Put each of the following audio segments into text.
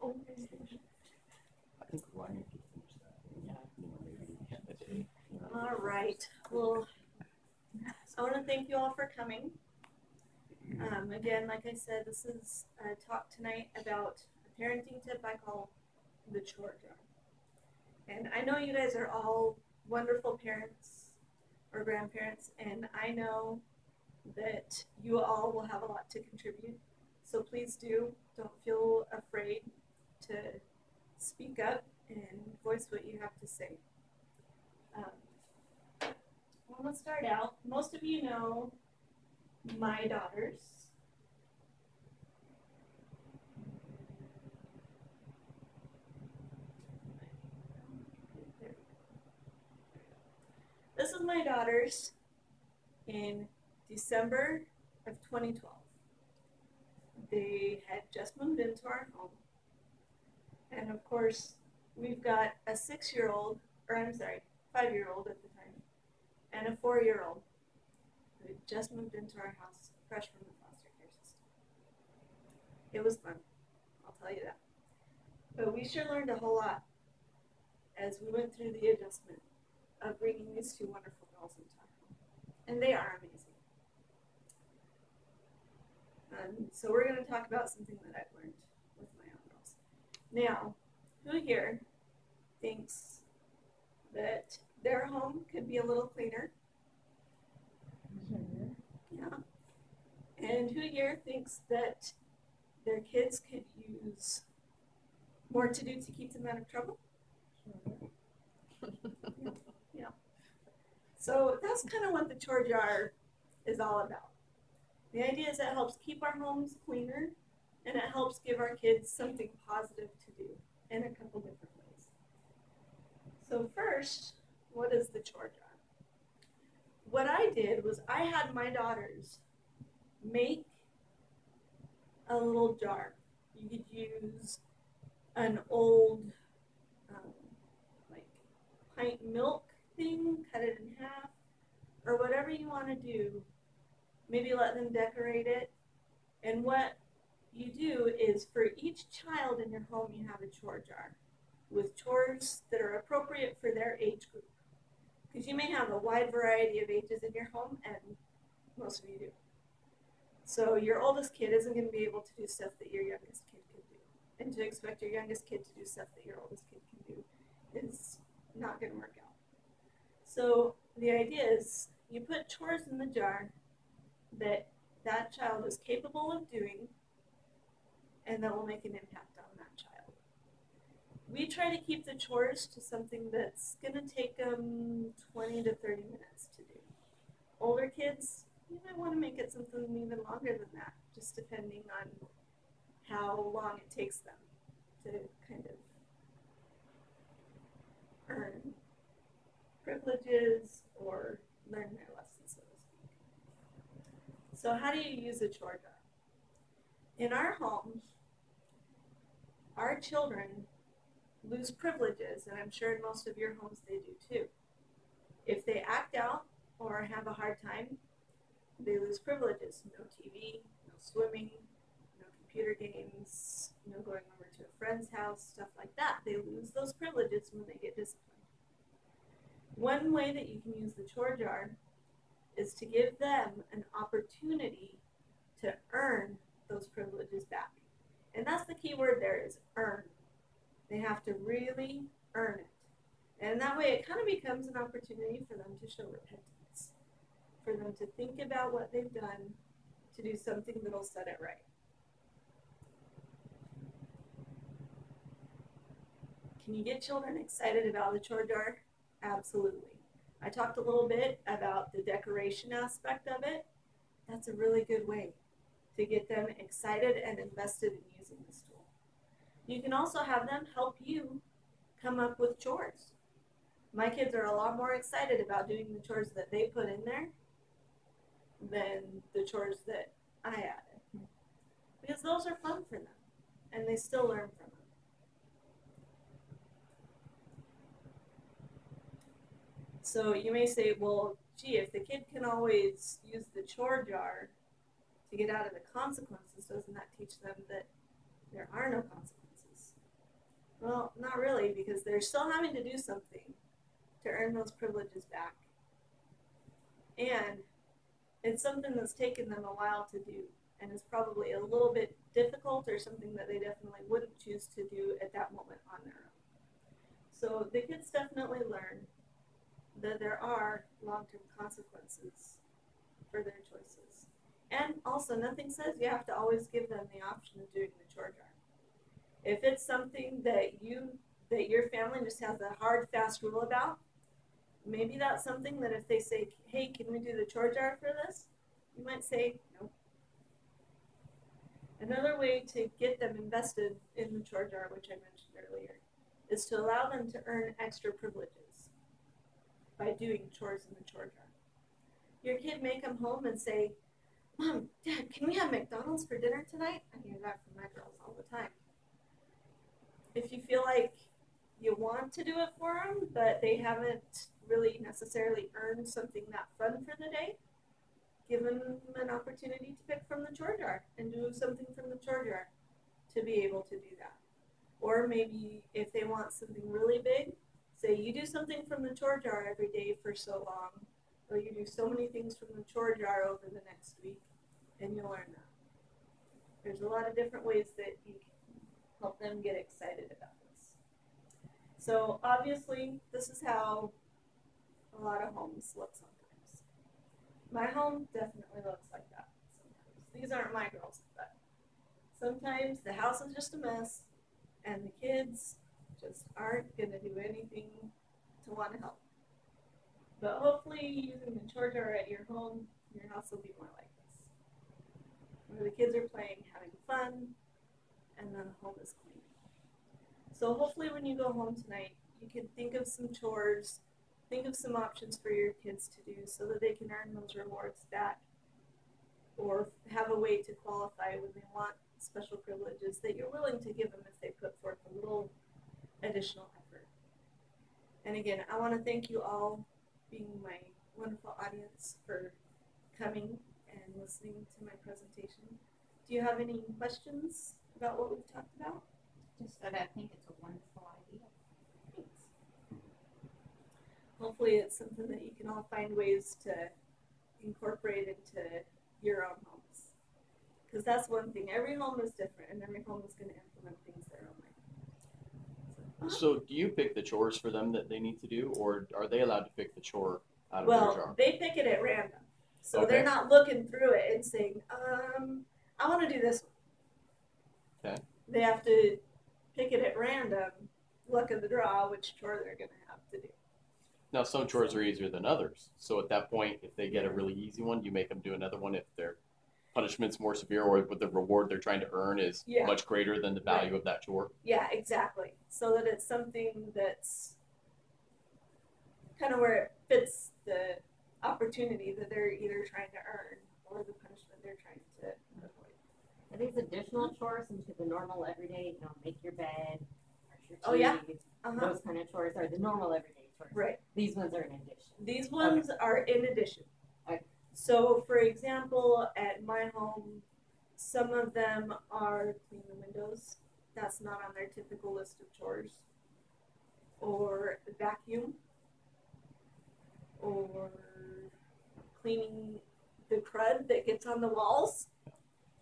I think Ryan could finish that. Yeah. Maybe a day. All right. Well, I want to thank you all for coming. Again, like I said, this is a talk tonight about a parenting tip I call the chore jar. And I know you guys are all wonderful parents or grandparents, and I know that you all will have a lot to contribute. So please don't feel afraid to speak up and voice what you have to say. I'm going to start out. Most of you know my daughters. This is my daughters in December of 2012. They had just moved into our home. And of course, we've got a 5-year-old at the time, and a 4-year-old who had just moved into our house, fresh from the foster care system. It was fun, I'll tell you that. But we sure learned a whole lot as we went through the adjustment of bringing these two wonderful girls into our home. And they are amazing. So we're going to talk about something that I've learned with my own girls. Now, who here thinks that their home could be a little cleaner? Yeah. And who here thinks that their kids could use more to do to keep them out of trouble? Yeah. So that's kind of what the chore jar is all about. The idea is that it helps keep our homes cleaner, and it helps give our kids something positive to do in a couple different ways. So first, what is the chore jar? What I did was I had my daughters make a little jar. You could use an old like pint milk thing, cut it in half, or whatever you want to do. Maybe let them decorate it. And what you do is for each child in your home, you have a chore jar with chores that are appropriate for their age group. Because you may have a wide variety of ages in your home, and most of you do. So your oldest kid isn't going to be able to do stuff that your youngest kid can do. And to expect your youngest kid to do stuff that your oldest kid can do is not going to work out. So the idea is you put chores in the jar that child is capable of doing, and that will make an impact on that child. We try to keep the chores to something that's going to take them 20 to 30 minutes to do. Older kids, you might want to make it something even longer than that, just depending on how long it takes them to kind of earn privileges or learn their lessons, so to speak. So how do you use a chore jar? In our homes, our children lose privileges, and I'm sure in most of your homes they do too. If they act out or have a hard time, they lose privileges. No TV, no swimming, no computer games, no going over to a friend's house, stuff like that. They lose those privileges when they get disciplined. One way that you can use the chore jar is to give them an opportunity to earn those privileges back. And that's the key word there, is earn. They have to really earn it. And that way it kind of becomes an opportunity for them to show repentance, for them to think about what they've done, to do something that'll set it right. Can you get children excited about the chore jar? Absolutely. I talked a little bit about the decoration aspect of it. That's a really good way to get them excited and invested in using this tool. You can also have them help you come up with chores. My kids are a lot more excited about doing the chores that they put in there than the chores that I added, because those are fun for them and they still learn from them. So you may say, well, gee, if the kid can always use the chore jar to get out of the consequences, doesn't that teach them that there are no consequences? Well, not really, because they're still having to do something to earn those privileges back. And it's something that's taken them a while to do, and is probably a little bit difficult or something that they definitely wouldn't choose to do at that moment on their own. So the kids definitely learn that there are long-term consequences for their choices. And also, nothing says you have to always give them the option of doing the chore jar. If it's something that your family just has a hard, fast rule about, maybe that's something that if they say, hey, can we do the chore jar for this? You might say, no. Another way to get them invested in the chore jar, which I mentioned earlier, is to allow them to earn extra privileges by doing chores in the chore jar. Your kid may come home and say, Mom, Dad, can we have McDonald's for dinner tonight? I hear that from my girls all the time. If you feel like you want to do it for them, but they haven't really necessarily earned something that fun for the day, give them an opportunity to pick from the chore jar and do something from the chore jar to be able to do that. Or maybe if they want something really big, say you do something from the chore jar every day for so long, or you do so many things from the chore jar over the next week, and you'll learn that. There's a lot of different ways that you can help them get excited about this. So obviously, this is how a lot of homes look sometimes. My home definitely looks like that sometimes. These aren't my girls, but sometimes the house is just a mess, and the kids just aren't going to do anything to want to help. But hopefully, using the chore jar at your home, your house will be more like this, where the kids are playing, having fun, and then the home is clean. So hopefully when you go home tonight, you can think of some chores, think of some options for your kids to do so that they can earn those rewards back, or have a way to qualify when they want special privileges that you're willing to give them if they put forth a little additional effort. And again, I want to thank you all, being my wonderful audience, for coming and listening to my presentation. Do you have any questions about what we've talked about? Just that I think it's a wonderful idea. Thanks. Hopefully it's something that you can all find ways to incorporate into your own homes. Because that's one thing. Every home is different, and every home is going to implement things their own way. So do you pick the chores for them that they need to do, or are they allowed to pick the chore out of their jar? Well, they pick it at random. So Okay. they're not looking through it and saying, I want to do this one. Okay. They have to pick it at random, luck of the draw, which chore they're going to have to do. Now, some chores are easier than others. So at that point, if they get a really easy one, you make them do another one if their punishment's more severe, or if the reward they're trying to earn is much greater than the value of that chore. Yeah, exactly. So that it's something that's kind of where it fits the opportunity that they're either trying to earn or the punishment they're trying to avoid. Are these additional chores into the normal everyday, make your bed, brush your teeth, those kind of chores are the normal everyday chores? Right. These ones are in addition. These ones are in addition. Okay. So, for example, at my home, some of them are clean the windows. That's not on their typical list of chores. Or vacuum. Or cleaning the crud that gets on the walls.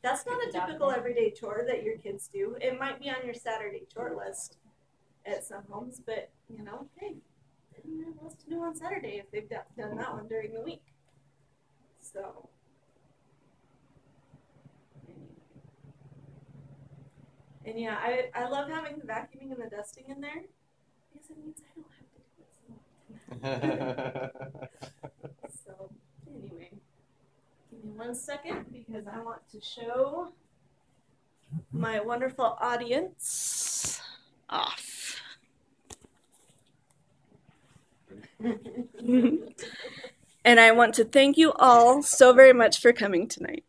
That's not a typical everyday chore that your kids do. It might be on your Saturday chore list at some homes, but, hey, they didn't have else to do on Saturday if they've done that one during the week. So, and yeah, I love having the vacuuming and the dusting in there because it means I don't have to do it so often. So, anyway, give me 1 second because I want to show my wonderful audience off. And I want to thank you all so very much for coming tonight.